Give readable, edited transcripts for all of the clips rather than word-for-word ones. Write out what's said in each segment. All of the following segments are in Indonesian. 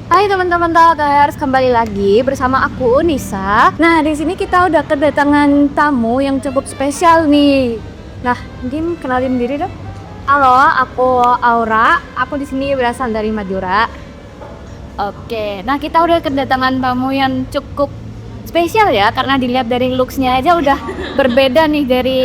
Hai teman-teman Talkers, kembali lagi bersama aku Nisa. Nah, di sini kita udah kedatangan tamu yang cukup spesial nih. Nah, mungkin kenalin diri dong. Halo, aku Aura. Aku di sini berasal dari Madura. Oke, nah kita udah kedatangan tamu yang cukup spesial ya, karena dilihat dari looks-nya aja udah berbeda nih dari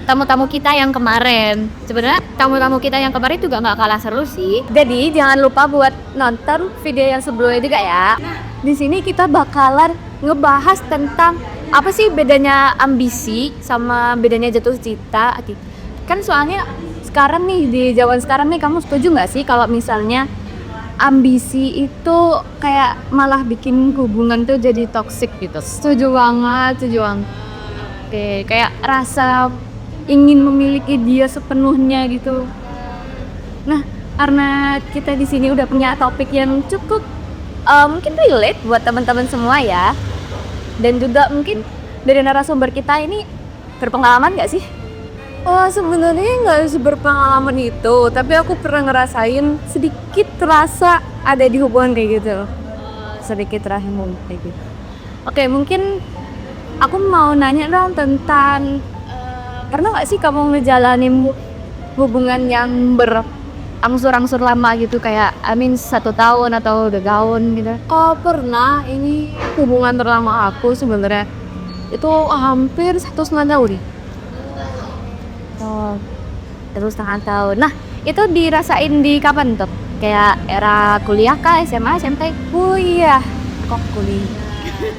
tamu-tamu kita yang kemarin. Sebenarnya tamu-tamu kita yang kemarin juga nggak kalah seru sih. Jadi jangan lupa buat nonton video yang sebelumnya juga ya. Di sini kita bakalan ngebahas tentang apa sih bedanya ambisi sama bedanya jatuh cinta. Kan soalnya sekarang nih, di zaman sekarang nih, kamu setuju nggak sih kalau misalnya ambisi itu kayak malah bikin hubungan tuh jadi toksik gitu? Setuju banget, setuju banget. Oke, kayak rasa ingin memiliki dia sepenuhnya gitu. Nah, karena kita di sini udah punya topik yang cukup mungkin relate buat teman-teman semua ya. Dan juga mungkin dari narasumber kita ini berpengalaman nggak sih? Oh, sebenarnya nggak berpengalaman itu, tapi aku pernah ngerasain sedikit rasa ada di hubungan kayak gitu. Sedikit rahim kayak gitu. Oke, mungkin aku mau nanya dong tentang pernah nggak sih kamu ngejalanin hubungan yang berangsur-angsur lama gitu, kayak 1 tahun atau 2 tahun gitu? Oh pernah, ini hubungan terlama aku sebenarnya itu hampir 1,5 tahun. Oh, terus 1,5 tahun. Nah, itu dirasain di kapan tuh? Kayak era kuliah kah, SMA, SMP? Oh iya, kok kuliah?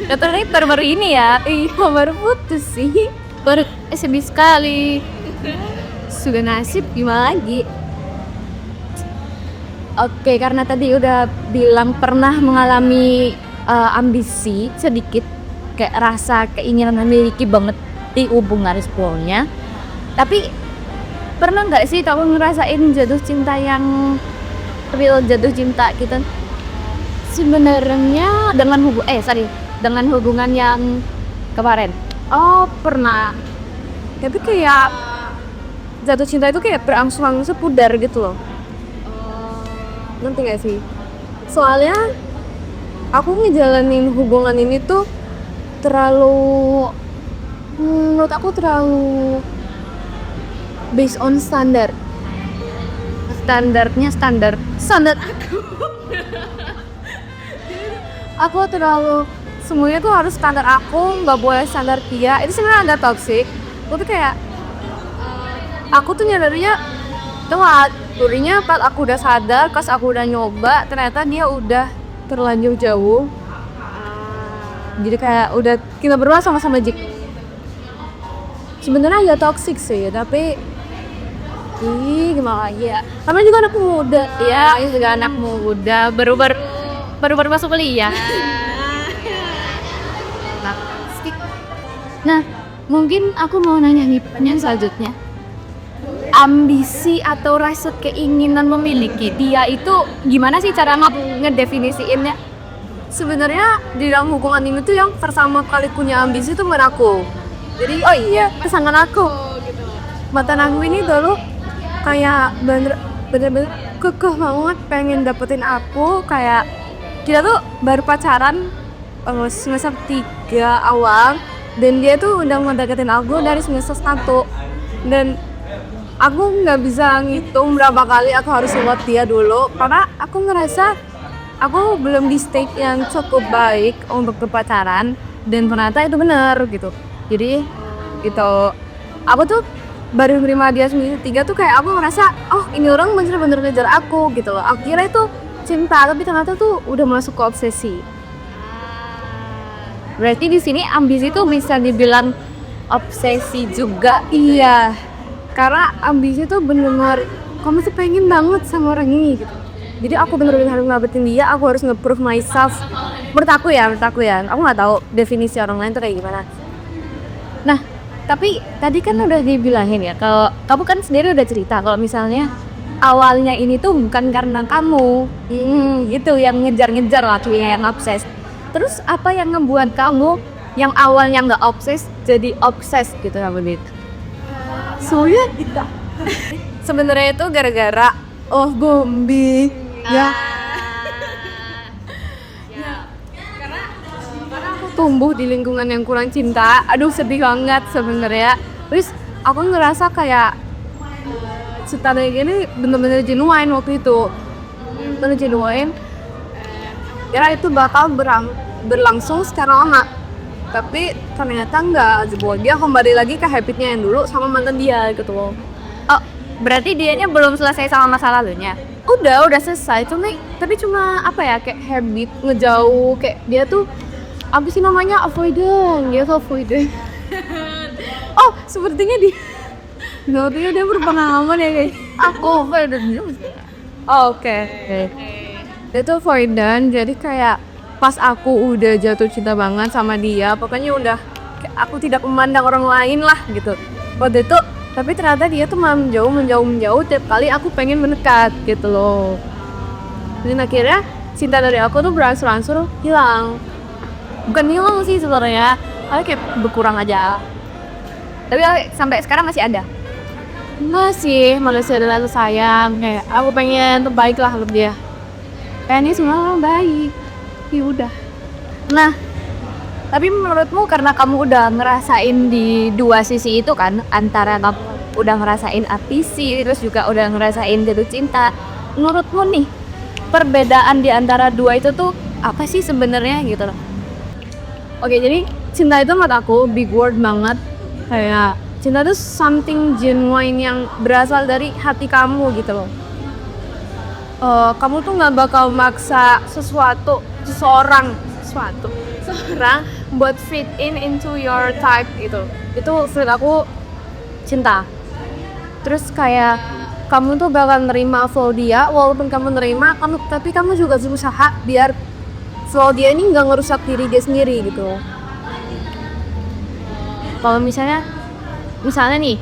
Katanya baru-baru ini ya? Iya baru putus sih. Baru sedih sekali. Sudah nasib, gimana lagi? Oke, karena tadi udah bilang pernah mengalami ambisi sedikit, kayak rasa keinginan memiliki banget di hubungan sebelumnya. Tapi pernah nggak sih kamu ngerasain jatuh cinta yang real jatuh cinta gitu? Sebenarnya dengan hubungan yang kemarin. Oh pernah, tapi kayak jatuh cinta itu kayak berangsur-angsur pudar gitu loh. Nanti gak sih? Soalnya aku ngejalanin hubungan ini tuh menurut aku terlalu based on standar aku terlalu, semuanya tuh harus standar aku, nggak boleh standar dia. Itu sebenarnya agak toxic. Tapi kayak aku tuh nyadarnya telat. Durinya pas aku udah sadar, pas aku udah nyoba, ternyata dia udah terlanjur jauh. Jadi kayak udah kita berdua sama-sama sebenarnya agak toxic sih, tapi gimana lagi ya? Karena juga anak muda. Ya, ini juga anak muda, baru masuk kuliah. Nah, mungkin aku mau nanya nih pertanyaan selanjutnya. Ambisi atau rasa keinginan memiliki dia itu gimana sih cara ngedefinisiinnya? Sebenarnya di dalam hubungan ini tuh yang pertama kali punya ambisi tuh aku. Jadi pasangan aku. Mantan aku ini dulu kayak bener-bener kekeh banget pengen dapetin aku. Kayak kita tuh baru pacaran semester 3 awal, dan dia tuh udah mau deketin aku dari semester 1. Dan aku nggak bisa ngitung berapa kali aku harus lewat dia dulu, karena aku ngerasa aku belum di stage yang cukup baik untuk berpacaran. Dan ternyata itu benar gitu. Jadi gitu, aku tuh baru menerima dia semester 3 tuh kayak aku ngerasa, oh ini orang bener-bener ngejar aku gitu loh. Aku kira itu cinta, tapi ternyata tuh udah masuk ke obsesi. Berarti di sini ambisi tuh bisa dibilang obsesi juga. Iya, karena ambisi tuh bener-bener kamu tuh pengen banget sama orang ini gitu. Jadi aku bener-bener harus ngabetin dia, aku harus nge-prove myself. Menurut aku ya, aku nggak tahu definisi orang lain tuh kayak gimana. Nah, tapi tadi kan udah dibilangin ya, kalau kamu kan sendiri udah cerita kalau misalnya awalnya ini tuh bukan karena kamu, gitu yang ngejar-ngejar lah, yang obses. Terus apa yang ngebuat kamu yang awalnya nggak obses jadi obses gitu sama itu? Soalnya kita sebenarnya itu gara-gara Gombi ya. tumbuh di lingkungan yang kurang cinta. Aduh sedih banget sebenarnya. Terus aku ngerasa kayak cinta kayak gini bener-bener genuine waktu itu. Bener genuine. Kira itu bakal berlangsung secara lama. Tapi ternyata enggak. Dia kembali lagi ke habitnya yang dulu sama mantan dia gitu loh. Oh, berarti dianya belum selesai sama masa lalunya? Udah selesai tapi cuma apa ya, kayak habit ngejauh, kayak dia tuh apa sih namanya, avoidant. Oh sepertinya dia berpengalaman ya kayak Aku avoidant. oke. Dia tuh avoidant, jadi kayak pas aku udah jatuh cinta banget sama dia, pokoknya udah kayak aku tidak memandang orang lain lah gitu waktu itu. Tapi ternyata dia tuh malah menjauh tiap kali aku pengen mendekat gitu loh. Dan akhirnya cinta dari aku tuh berangsur-angsur hilang. Bukan hilang sih sebenarnya, kayak berkurang aja. Tapi sampai sekarang masih ada. Masih ada rasa sayang, kayak aku pengen terbaik lah untuk dia. Kayak ini semua orang baik. Ya udah. Nah, tapi menurutmu karena kamu udah ngerasain di dua sisi itu kan, antara kamu udah ngerasain ambisi, terus juga udah ngerasain jatuh cinta, menurutmu nih perbedaan di antara dua itu tuh apa sih sebenarnya gitu loh? Oke, jadi cinta itu menurut aku big word banget. Kayak cinta itu something genuine yang berasal dari hati kamu gitu loh. Kamu tuh nggak bakal maksa seseorang buat fit into your type gitu. Itu menurut aku cinta. Terus kayak kamu tuh bakal nerima flow dia, walaupun kamu nerima tapi kamu juga berusaha biar flow dia ini nggak ngerusak diri dia sendiri gitu. Kalau misalnya nih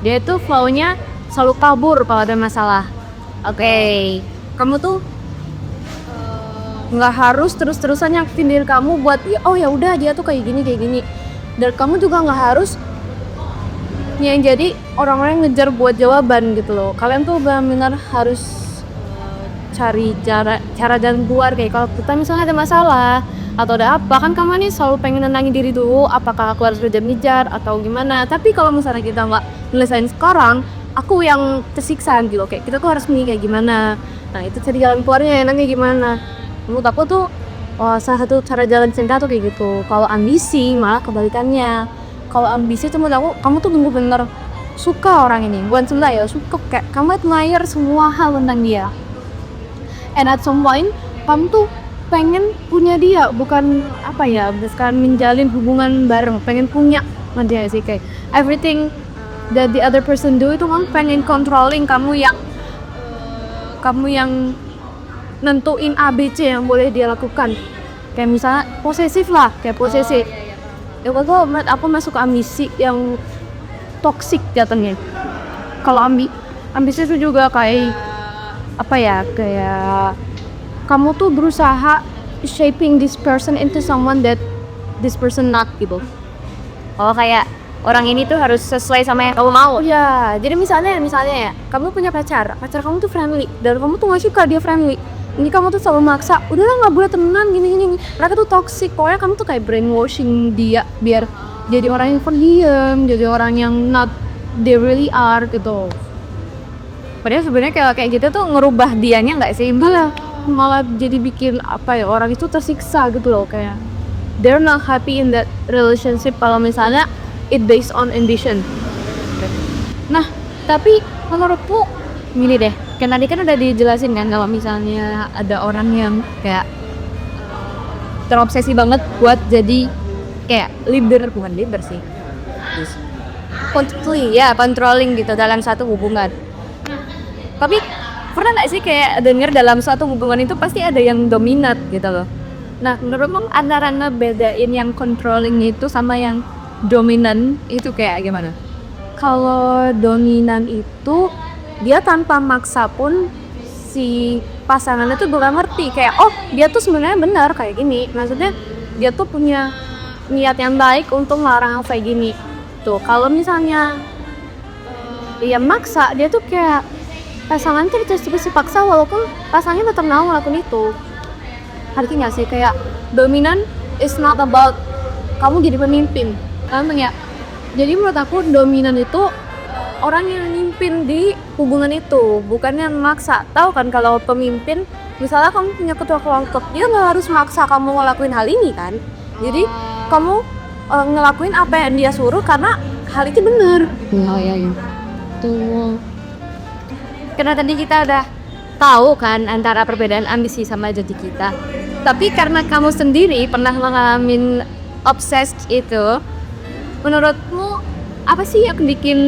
dia tuh flow-nya selalu kabur kalau ada masalah. Oke, kamu tuh nggak harus terus-terusan nyakitin diri kamu buat oh ya udah dia tuh kayak gini. Dan kamu juga nggak harus yang jadi orang-orang yang ngejar buat jawaban gitu loh. Kalian tuh benar-benar harus cari cara jalan keluar. Kayak kalau kita misalnya ada masalah atau ada apa, kan kamu nih selalu pengen nenangin diri dulu, apakah aku harus ngejar atau gimana. Tapi kalau misalnya kita nggak nyelesain sekarang, aku yang tersiksa gitu. Kayak kita tuh harus kayak gimana. Nah itu cari jalan keluarnya enaknya gimana. Menurut aku tuh salah satu cara jalan cinta tuh kayak gitu. Kalau ambisi malah kebalikannya. Kalau ambisi tuh menurut aku kamu tuh bener-bener suka orang ini, bukan sebenarnya ya, suka kayak kamu admire semua hal tentang dia. And at some point kamu tuh pengen punya dia, bukan apa ya, sekarang menjalin hubungan bareng, pengen punya sama dia sih. Kayak everything that the other person do itu kamu pengen controlling, kamu yang nentuin ABC yang boleh dia lakukan. Kayak misalnya posesif lah, kayak posesif. Ya aku masuk ke ambisi yang toxic jatuhnya. Kalau ambisi itu juga kayak apa ya, kayak kamu tuh berusaha shaping this person into someone that this person not gitu. Oh, kayak orang ini tuh harus sesuai sama yang kamu mau. Ya, jadi misalnya ya, kamu punya pacar kamu tuh friendly, dan kamu tuh gak suka dia friendly. Ini kamu tuh selalu maksa, udahlah nggak boleh temenan gini. Mereka tuh toxic, pokoknya kamu tuh kayak brainwashing dia biar jadi orang yang pendiam, jadi orang yang not they really are gitu. Padahal sebenarnya kayak gitu tuh ngerubah dianya nggak sih? Malah jadi bikin apa ya, orang itu tersiksa gitu loh, kayak they're not happy in that relationship kalau misalnya it based on ambition. Nah, tapi menurutku gini deh, kan tadi kan udah dijelasin kan kalau misalnya ada orang yang kayak terobsesi banget buat jadi kayak bukan leader sih, controlling gitu dalam satu hubungan. Tapi pernah nggak sih kayak denger dalam satu hubungan itu pasti ada yang dominat gitu loh. Nah, menurutmu antara ngebedain yang controlling itu sama yang dominan itu kayak gimana? Kalau dominan itu dia tanpa maksa pun si pasangannya tuh bakal ngerti kayak oh dia tuh sebenarnya benar kayak gini, maksudnya dia tuh punya niat yang baik untuk melarang kayak gini tuh. Kalau misalnya dia maksa, dia tuh kayak pasangan tuh terus paksa walaupun pasangannya tetap mau ngelakuin itu. Artinya sih kayak dominan is not about kamu jadi pemimpin. Paham ya? Jadi menurut aku dominan itu orang yang mimpin di hubungan itu, bukan yang maksa. Tahu kan kalau pemimpin, misalnya kamu punya ketua kelompok, dia nggak harus maksa kamu ngelakuin hal ini kan. Jadi kamu ngelakuin apa yang dia suruh karena hal itu benar. Oh iya. Tuh. Karena tadi kita udah tahu kan antara perbedaan ambisi sama jati kita. Tapi karena kamu sendiri pernah ngalamin obsessed itu, menurutmu apa sih yang bikin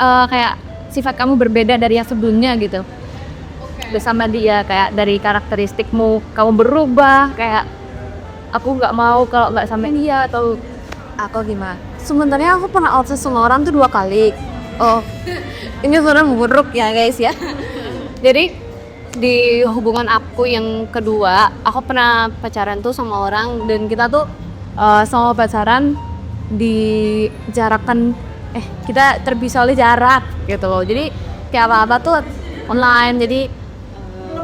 kayak sifat kamu berbeda dari yang sebelumnya gitu? Bersama dia, kayak dari karakteristikmu kamu berubah, kayak aku nggak mau kalau nggak sampai dia, atau Aku gimana? Sebenarnya aku pernah obses sama orang tuh 2 kali. Oh, ini sebenarnya buruk ya guys ya. jadi di hubungan aku yang kedua, aku pernah pacaran tuh sama orang dan kita tuh sama pacaran di jarakan kita terpisah oleh jarak gitu loh. Jadi kayak apa-apa tuh online, jadi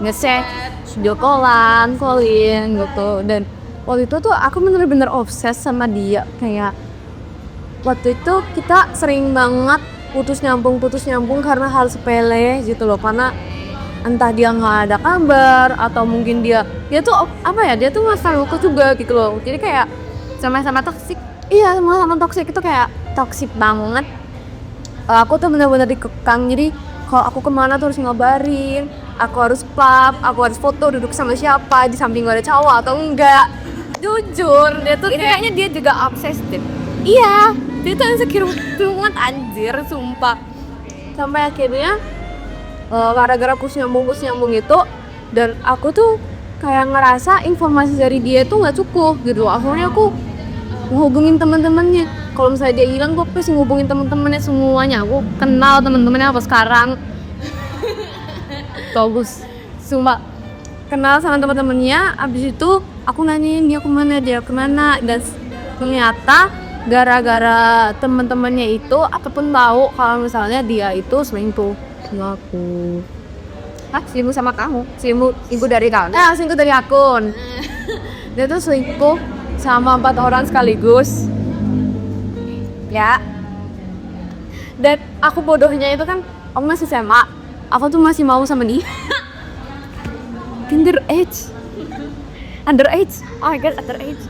nge-share video calling gitu. Dan waktu itu tuh aku bener-bener obses sama dia. Kayak waktu itu kita sering banget putus nyambung karena hal sepele gitu loh. Karena entah dia nggak ada kabar atau mungkin dia tuh apa ya, dia tuh masa luka juga gitu loh. Jadi kayak Sama-sama toksik. iya, sama-sama toksik itu kayak toksik banget. Aku tuh benar-benar dikekang. Jadi kalau aku kemana tuh harus ngabarin, aku harus pap, aku harus foto duduk sama siapa, di samping gak ada cowok atau enggak. Jujur, dia tuh Kayaknya dia juga obsessed deh. iya, dia tuh insecure banget anjir, sumpah. Sampai akhirnya gara-gara kus nyambung itu, dan aku tuh kayak ngerasa informasi dari dia tuh nggak cukup gitu. Akhirnya aku ngehubungin teman-temannya. Kalau misalnya dia hilang, gue pasti ngehubungin teman-temannya semuanya. Aku kenal teman-temannya apa sekarang. Bagus, sumpah kenal sama teman-temannya. Abis itu aku nanyain dia kemana, dan ternyata gara-gara teman-temannya itu ataupun tahu kalau misalnya dia itu selingkuh sama aku. Selingkuh sama kamu? Selingkuh dari kamu? Selingkuh dari akun. Dia tuh selingkuh sama 4 orang sekaligus. Ya. Dan aku bodohnya itu kan, aku masih SMA. Aku tuh masih mau sama dia. Underage. Oh my god, underage.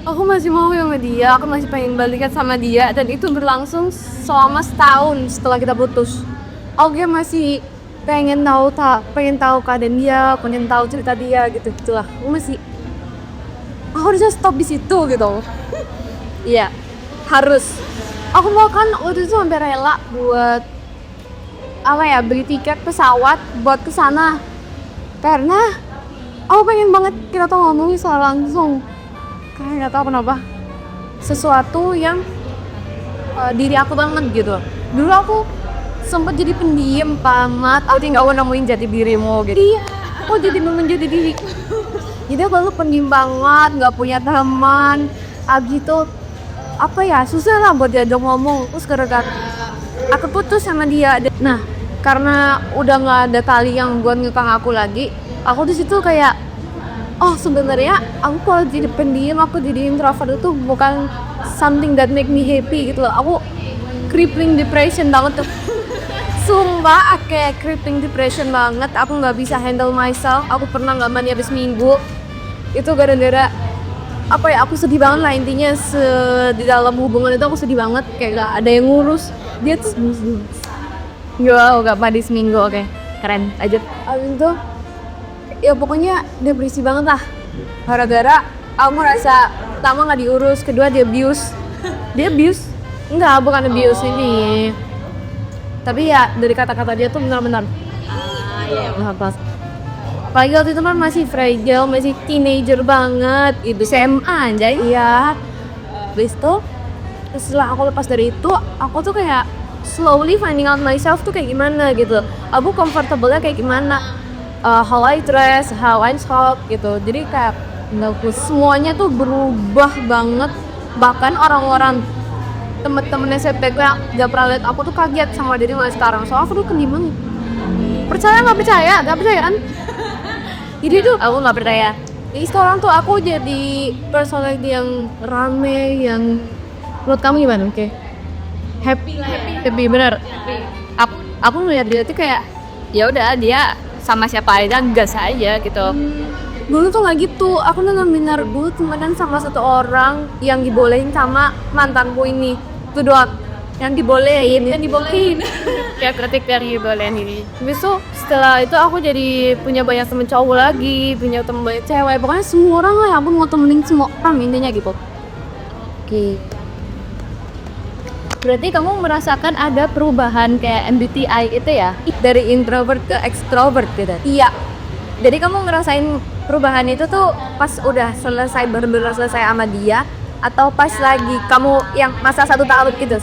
Aku masih mau sama dia, aku masih pengen balikan sama dia, dan itu berlangsung selama setahun setelah kita putus. Aku masih pengen tahu keadaan dia, pengen tahu cerita dia gitulah. Aku harusnya stop di situ gitu. Iya, harus. Aku bahkan waktu itu sampai rela buat beli tiket pesawat buat kesana, karena aku pengen banget kita tuh ngomongin secara langsung. Kayak nggak tahu kenapa, sesuatu yang diri aku banget gitu. Dulu aku sempet jadi pendiam banget. Aku tinggal nemuin jati dirimu gitu. Iya, aku jadi menjadi diri. Jadi aku pendiam banget, nggak punya teman. Gitu, susah lah buat diajak ngomong. Terus gara-gara aku putus sama dia. Nah, karena udah nggak ada tali yang buat ngekang aku lagi, aku di situ kayak, oh sebenarnya aku kalau jadi pendiam, aku jadi introvert itu bukan something that make me happy gitu loh. Aku crippling depression banget tuh. Sumpah, kayak crippling depression banget. Aku nggak bisa handle myself. Aku pernah nggak mandi habis minggu. Itu gara-gara aku sedih banget lah intinya. Di dalam hubungan itu aku sedih banget, kayak gak ada yang ngurus. Dia tuh Gak mandi seminggu, oke. Keren, lanjut. abis itu ya pokoknya depresi banget lah, gara-gara aku merasa pertama gak diurus, kedua dia abuse. Enggak, bukan abuse ini, tapi ya dari kata-kata dia tuh benar-benar pas. Apalagi waktu itu kan masih fragile, masih teenager banget gitu. SMA anjay. Iya. Habis itu setelah aku lepas dari itu, aku tuh kayak slowly finding out myself tuh kayak gimana gitu. Aku comfortable-nya kayak gimana, how I dress, how I talk gitu. Jadi kayak semuanya tuh berubah banget. Bahkan orang-orang temen-temen SMP gue yang gak pernah lihat aku tuh kaget sama diri mulai sekarang. Soalnya aku tuh kendiam banget. Percaya nggak percaya? Gak percaya kan? Jadi tuh Aku gak percaya. Jadi sekarang tuh aku jadi personality yang rame, yang menurut kamu gimana? Oke, happy bener. Aku ngeliat dia tuh kayak ya udah dia sama siapa aja gas aja gitu. Dulu tuh nggak gitu, aku benar dulu temenan sama satu orang yang dibolehin sama mantanku ini, itu doang. Yang dibolehin. Kayak kritik dari bolehin ini. Habis itu setelah itu aku jadi punya banyak temen cowok lagi, punya temen banyak cewek, pokoknya semua orang lah, ya ampun mau temenin semua orang intinya gitu. Oke. Berarti kamu merasakan ada perubahan kayak MBTI itu ya? Dari introvert ke extrovert gitu. Iya. Jadi kamu ngerasain perubahan itu tuh pas udah selesai, bener-bener selesai sama dia, atau pas lagi kamu yang masa 1 tahun gitu?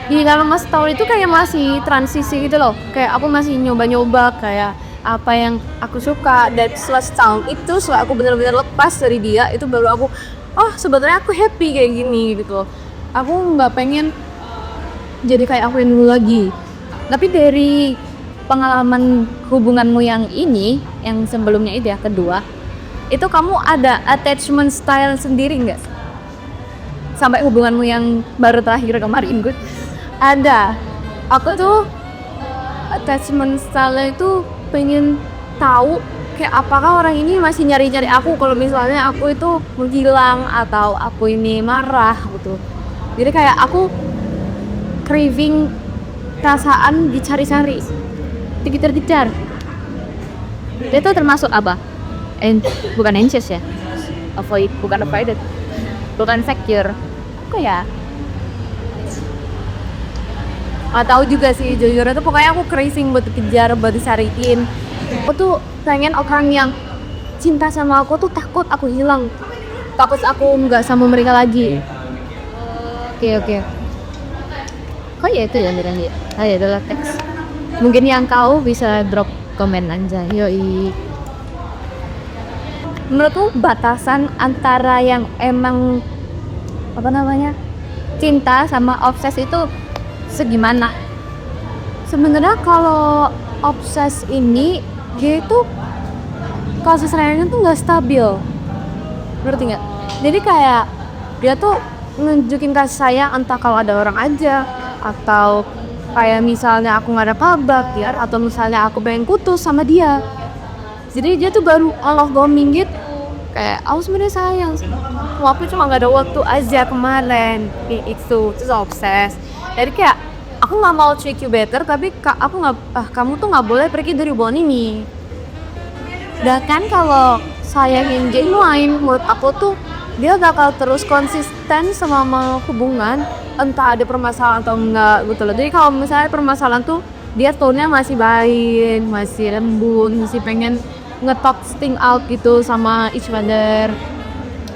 Di dalam mas tahun itu kayak masih transisi gitu loh. Kayak aku masih nyoba-nyoba kayak apa yang Aku suka, dan setelah setahun itu setelah aku bener-bener lepas dari dia, itu baru aku, oh sebenarnya aku happy kayak gini gitu. Aku nggak pengen jadi kayak aku yang dulu lagi. Tapi dari pengalaman hubunganmu yang ini, yang sebelumnya itu ya, kedua, itu kamu ada attachment style sendiri nggak? Sampai hubunganmu yang baru terakhir kemarin, Good? Ada. Aku tuh attachment style itu pengen tahu kayak apakah orang ini masih nyari-nyari aku kalau misalnya aku itu menghilang atau aku ini marah gitu. Jadi kayak aku craving perasaan dicari-cari, Dikejar-kejar. Itu termasuk apa? Bukan anxious ya? Bukan avoided. Bukan insecure. Apa ya? Gak tahu juga sih, jujur itu pokoknya aku craving buat dikejar, buat disariin. Aku tuh pengen orang yang cinta sama aku tuh takut aku hilang, takut aku nggak sama mereka lagi. Oke. Kok ya itu ya Miran ya? Ya adalah teks. Mungkin yang kau bisa drop komen aja. Yoi. Menurutku batasan antara yang emang cinta sama obses itu segimana? Sebenarnya kalau obses ini dia itu kasus sayangnya tuh nggak stabil, ngerti nggak? Jadi kayak dia tuh nunjukin kasih sayang entah kalau ada orang aja, atau kayak misalnya aku nggak ada kabar dia, atau misalnya aku pengen putus sama dia, jadi dia tuh baru Allah goming gitu, kayak aku sebenarnya sayang, aku cuma nggak ada waktu aja kemarin, itu terus obses. Jadi kayak aku nggak mau treat you better, tapi aku nggak, kamu tuh nggak boleh pergi dari hubungan ini. Dan kan kalau sayang yang genuine, menurut aku tuh dia bakal terus konsisten selama hubungan, entah ada permasalahan atau enggak gitu loh. Jadi kalau misalnya permasalahan tuh dia tone-nya masih baik, masih lembut, masih pengen nge-talk things out gitu sama each other.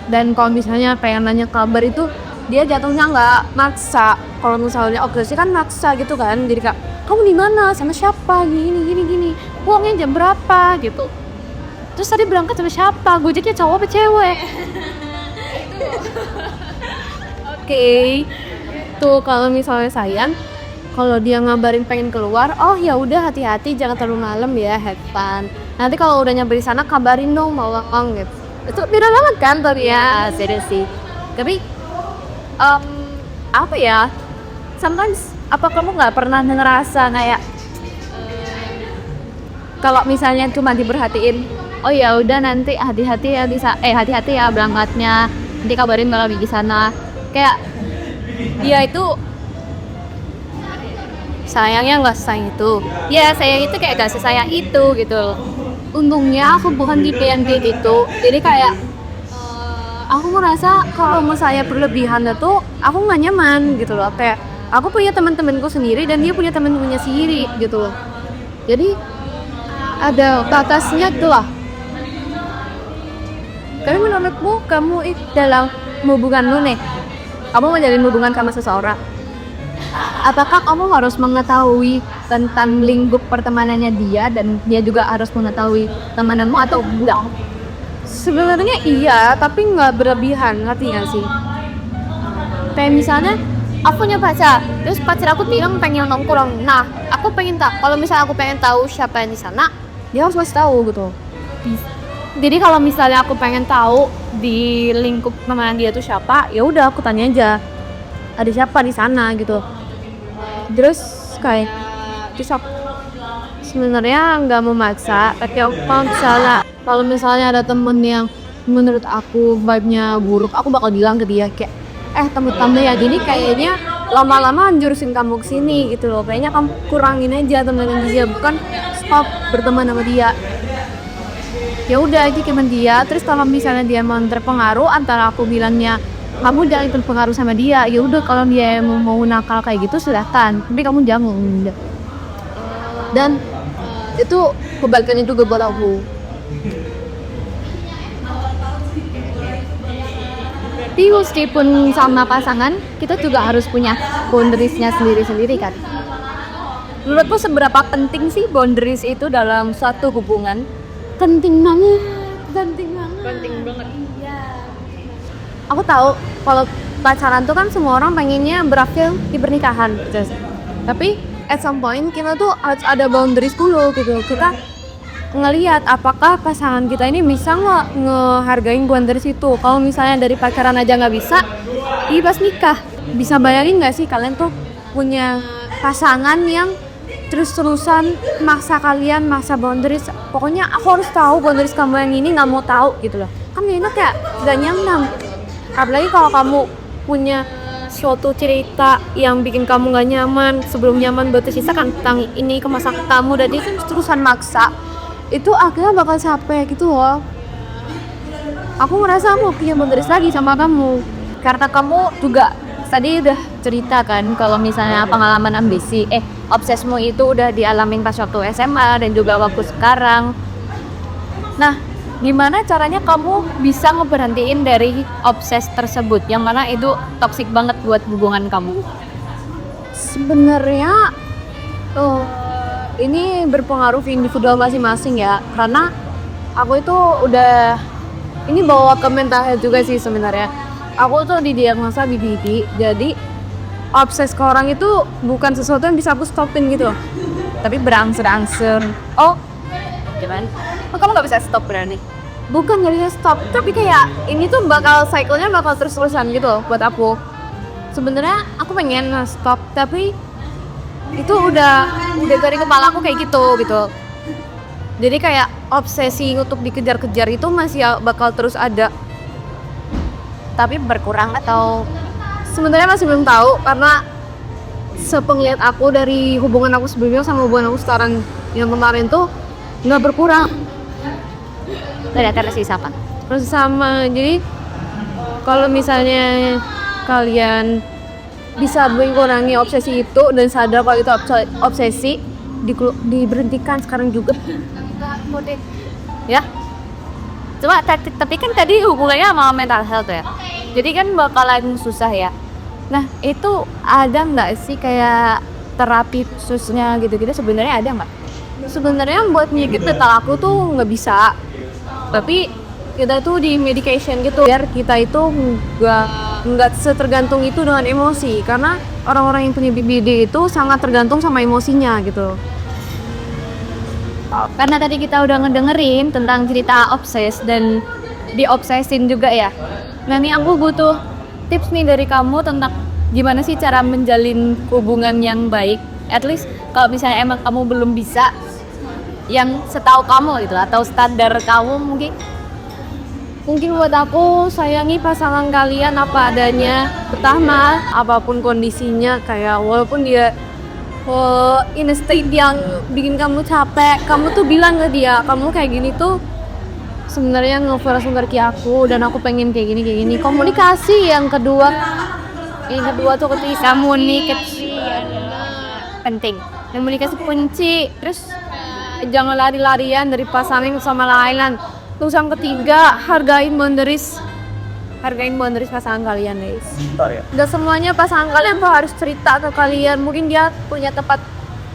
Dan kalau misalnya pengen nanya kabar itu dia jatuhnya nggak maksa. Kalau misalnya obsesi kan maksa gitu kan, jadi kak kamu di mana, sama siapa, gini, uangnya jam berapa gitu. Terus tadi berangkat sama siapa, gojeknya cowok apa cewek? Oke. Tuh kalau misalnya sayang, kalau dia ngabarin pengen keluar, oh ya udah hati-hati jangan terlalu malam ya, have fun. Nanti kalau udah nyampe di sana kabarin dong mau gitu. Itu beda banget kan tapi ya, serius sih. Tapi apa ya? Sometimes apa kamu nggak pernah ngerasa kayak kalau misalnya cuma diperhatiin, oh ya udah nanti hati-hati ya hati-hati ya berangkatnya, nanti kabarin kalau di sana, kayak dia itu sayangnya nggak sayang itu, ya sayang itu kayak gak sesayang itu gitu loh. Untungnya aku bukan tipe yang kayak gitu, jadi kayak aku merasa kalau saya berlebihan itu aku nggak nyaman gitu loh. Kayak aku punya teman-temanku sendiri dan dia punya teman-temannya sendiri gitu loh. Jadi ada batasnya tuh lah. Tapi menurutmu kamu dalam hubunganmu nih, kamu menjalin hubungan sama seseorang, apakah kamu harus mengetahui tentang lingkup pertemanannya dia dan dia juga harus mengetahui temananmu atau enggak? Sebenarnya iya, tapi nggak berlebihan, ngerti nggak sih? Kayak misalnya aku punya pacar, terus pacar aku bilang pengen nongkrong. Nah, aku pengen tahu. Kalau misalnya aku pengen tahu siapa yang di sana, dia harus masih tahu gitu. Jadi kalau misalnya aku pengen tahu di lingkup teman dia tuh siapa, ya udah aku tanya aja. Ada siapa di sana gitu. Terus kayak terus aku sebenarnya nggak memaksa, tapi aku kalau misalnya ada temen yang menurut aku vibe-nya buruk, aku bakal bilang ke dia kayak temen-temen ya gini kayaknya lama-lama jurusin kamu ke sini gitu loh. Kayaknya kamu kurangin aja temenan dia, bukan stop berteman sama dia. Ya udah aja teman dia. Terus kalau misalnya dia mau terpengaruh, antara aku bilangnya kamu jangan terpengaruh sama dia, ya udah kalau dia mau nakal kayak gitu silahkan, tapi kamu jangan. Dan itu kebalikannya juga buat aku. Tapi meskipun sama pasangan, kita juga harus punya boundaries-nya sendiri-sendiri kan. Menurutmu seberapa penting sih boundaries itu dalam suatu hubungan? Penting banget. Iya. Aku tahu kalau pacaran tuh kan semua orang pengennya berakhir di pernikahan. Tapi at some point kita tuh harus ada boundaries dulu gitu. Kita ngelihat apakah pasangan kita ini bisa nggak ngehargain boundaries itu. Kalau misalnya dari pacaran aja nggak bisa, pas nikah bisa bayangin nggak sih kalian tuh punya pasangan yang terus-terusan maksa kalian, maksa boundaries. Pokoknya aku harus tahu boundaries kamu yang ini, nggak mau tahu gitu loh. Kan gak enak ya, gak nyaman. Apalagi kalau kamu punya suatu cerita yang bikin kamu gak nyaman, sebelum nyaman bercerita tentang ini ke masa kamu, dan itu terusan maksa, itu akhirnya bakal capek gitu loh. Aku ngerasa aku punya boundaries lagi sama kamu, karena kamu juga tadi udah cerita kan kalau misalnya pengalaman ambisi, obsesmu itu udah dialamin pas waktu SMA dan juga waktu sekarang. Nah, gimana caranya kamu bisa ngeberhentiin dari obses tersebut yang mana itu toksik banget buat hubungan kamu? Sebenarnya ini berpengaruh individual masing-masing ya, karena aku itu udah ini bawa ke mental health juga sih sebenarnya. Aku tuh didiagnosa BPD, jadi obses ke orang itu bukan sesuatu yang bisa aku stopin gitu loh, tapi berangsur-angsur. Oh, gimana? Oh, kamu nggak bisa stop berarti? Bukan nggak bisa stop, tapi kayak ini tuh bakal cycle-nya bakal terus-terusan gitu loh buat aku. Sebenarnya aku pengen stop, tapi itu udah dari kepala aku kayak gitu. Jadi kayak obsesi untuk dikejar-kejar itu masih bakal terus ada. Tapi berkurang atau sebenarnya masih belum tahu, karena sepenglihat aku dari hubungan aku sebelumnya sama hubungan aku sekarang yang kemarin tuh nggak berkurang. Ternyata sih apa? Terus sama, jadi kalau misalnya kalian bisa mengurangi obsesi itu dan sadar kalau itu obsesi, diberhentikan sekarang juga. Ya. Cuma tapi kan tadi hubungannya sama mental health ya, jadi kan bakalan susah ya. Nah itu ada nggak sih kayak terapi khususnya gitu-gitu? Sebenarnya ada nggak? Sebenarnya buat nyikit mental aku tuh nggak bisa, tapi kita tuh di medication gitu biar kita itu nggak setergantung itu dengan emosi, karena orang-orang yang punya BPD itu sangat tergantung sama emosinya gitu. Karena tadi kita udah ngedengerin tentang cerita obses dan diobsesin juga ya. Nah nih aku butuh tips nih dari kamu tentang gimana sih cara menjalin hubungan yang baik. At least kalau misalnya emang kamu belum bisa, yang setahu kamu gitu atau standar kamu mungkin buat aku, sayangi pasangan kalian apa adanya. Pertama, apapun kondisinya, kayak walaupun dia in a state yang bikin kamu capek, kamu tuh bilang ke dia, kamu kayak gini tuh sebenarnya nge-langsung ke aku dan aku pengen kayak gini. Komunikasi yang kedua tuh ketika komunikasi penting. Komunikasi kunci. Terus jangan lari-larian dari pasangan sama lain. Terus yang ketiga, hargain boundaries pasangan kalian guys. Gak semuanya pasangan kalian tuh harus cerita ke kalian. Mungkin dia punya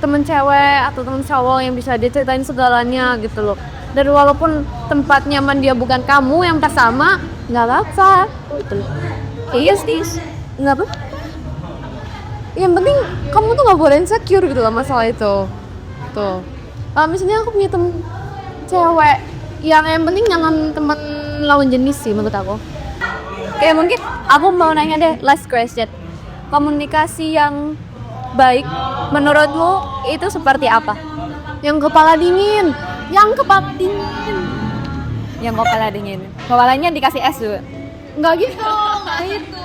temen cewek atau temen cowok yang bisa dia ceritain segalanya gitu loh. Dan walaupun tempat nyaman dia bukan kamu yang bersama, gak apa-apa gitu loh. Yes, gak apa. Yang penting kamu tuh gak boleh insecure gitu loh masalah itu. Tuh, misalnya aku punya temen cewek yang penting jangan teman lawan jenis sih menurut aku. Kayak mungkin aku mau nanya deh, last question. Komunikasi yang baik menurutmu itu seperti apa? Yang kepala dingin, yang kepala dingin. Yang kepala dingin. Kepalanya dikasih es juga. Enggak gitu, enggak gitu.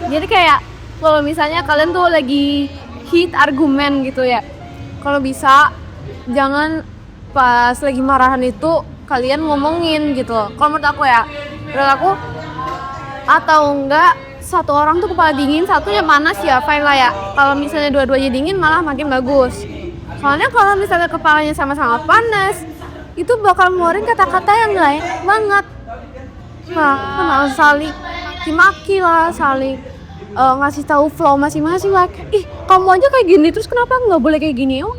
Jadi kayak kalau misalnya kalian tuh lagi hit argumen gitu ya. Kalau bisa jangan pas lagi marahan itu kalian ngomongin gitu. Kalau menurut aku ya, menurut aku atau enggak satu orang tuh kepala dingin, satunya panas ya fine lah ya. Kalau misalnya dua-duanya dingin malah makin bagus. Soalnya kalau misalnya kepalanya sama-sama panas, itu bakal ngeluarin kata-kata yang nggak enak banget. Nah, saling maki-maki lah, saling ngasih tahu flow masing-masing lah. Ih, kamu aja kayak gini, terus kenapa nggak boleh kayak gini? Oh,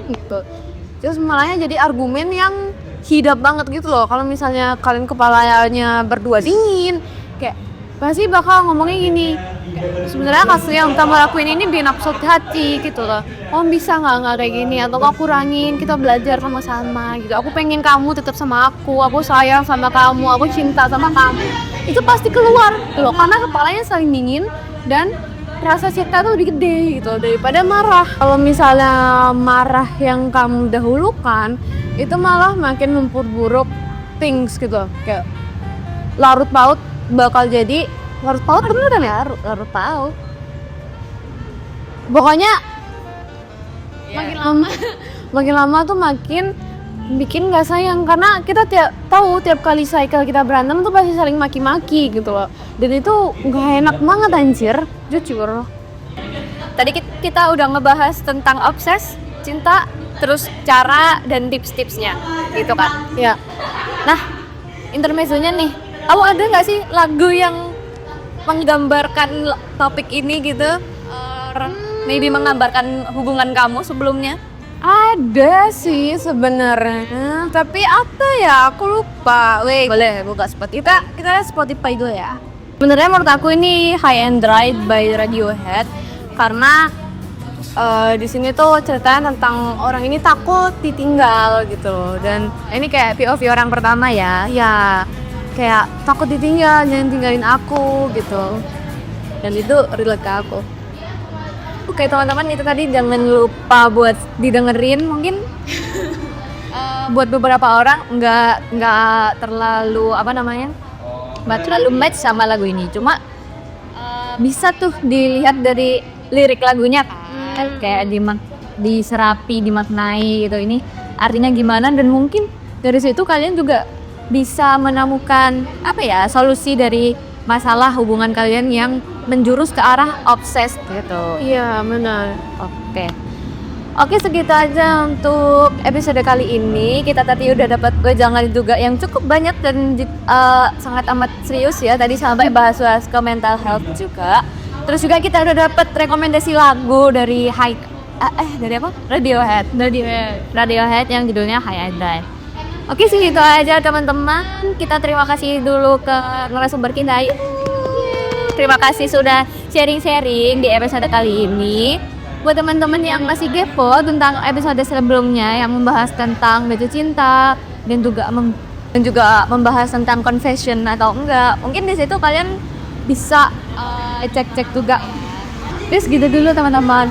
gitu. Terus malahnya jadi argumen yang hidap banget gitu loh. Kalau misalnya kalian kepalanya berdua dingin, kayak pasti bakal ngomongnya gini. Sebenarnya kasus yang kamu lakuin ini bikin aku sakit hati gitu loh. Oh bisa nggak kayak gini, atau kau kurangin, kita belajar sama-sama gitu. Aku pengen kamu tetap sama aku sayang sama kamu, aku cinta sama kamu. Itu pasti keluar loh, karena kepalanya saling dingin dan rasa cinta tuh lebih gede gitu daripada marah. Kalau misalnya marah yang kamu dahulukan, itu malah makin memperburuk things gitu. Kayak larut paut bakal jadi larut paut beneran ya, larut paut. Pokoknya makin lama tuh makin bikin nggak sayang, karena kita tiap kali cycle kita berantem tuh pasti saling maki-maki gitu loh, dan itu nggak enak banget anjir, jujur. Tadi kita udah ngebahas tentang obses, cinta, terus cara dan tips-tipsnya gitu kan Ya, nah intermezzonya nih, kamu ada nggak sih lagu yang menggambarkan topik ini gitu, maybe menggambarkan hubungan kamu sebelumnya? ada sih sebenarnya, tapi apa ya, aku lupa. Wait, Boleh buka Spotify. kita lihat Spotify dulu ya. Sebenarnya menurut aku ini High and Dry by Radiohead, karena di sini tuh ceritanya tentang orang ini takut ditinggal gitu loh. Dan ini kayak POV orang pertama ya kayak takut ditinggal, jangan tinggalin aku gitu. Dan itu relate ke aku. Oke teman-teman, itu tadi jangan lupa buat didengerin. Mungkin buat beberapa orang nggak terlalu nggak terlalu match sama lagu ini, cuma bisa tuh dilihat dari lirik lagunya kan, kayak diserapi, dimaknai gitu, ini artinya gimana, dan mungkin dari situ kalian juga bisa menemukan solusi dari masalah hubungan kalian yang menjurus ke arah obses gitu. Iya benar. Oke, segitu aja untuk episode kali ini. Kita tadi udah dapat jangan diduga yang cukup banyak dan sangat amat serius ya. Tadi sampai bahas ke mental health juga. Terus juga kita udah dapat rekomendasi lagu dari Radiohead yang judulnya High and Dry. Oke, segitu aja teman-teman. Kita terima kasih dulu ke narasumber kita. Terima kasih sudah sharing-sharing di episode kali ini. Buat teman-teman yang masih kepo tentang episode sebelumnya yang membahas tentang jatuh cinta dan juga membahas tentang confession atau enggak, mungkin di situ kalian bisa cek-cek juga. Terus gitu dulu teman-teman.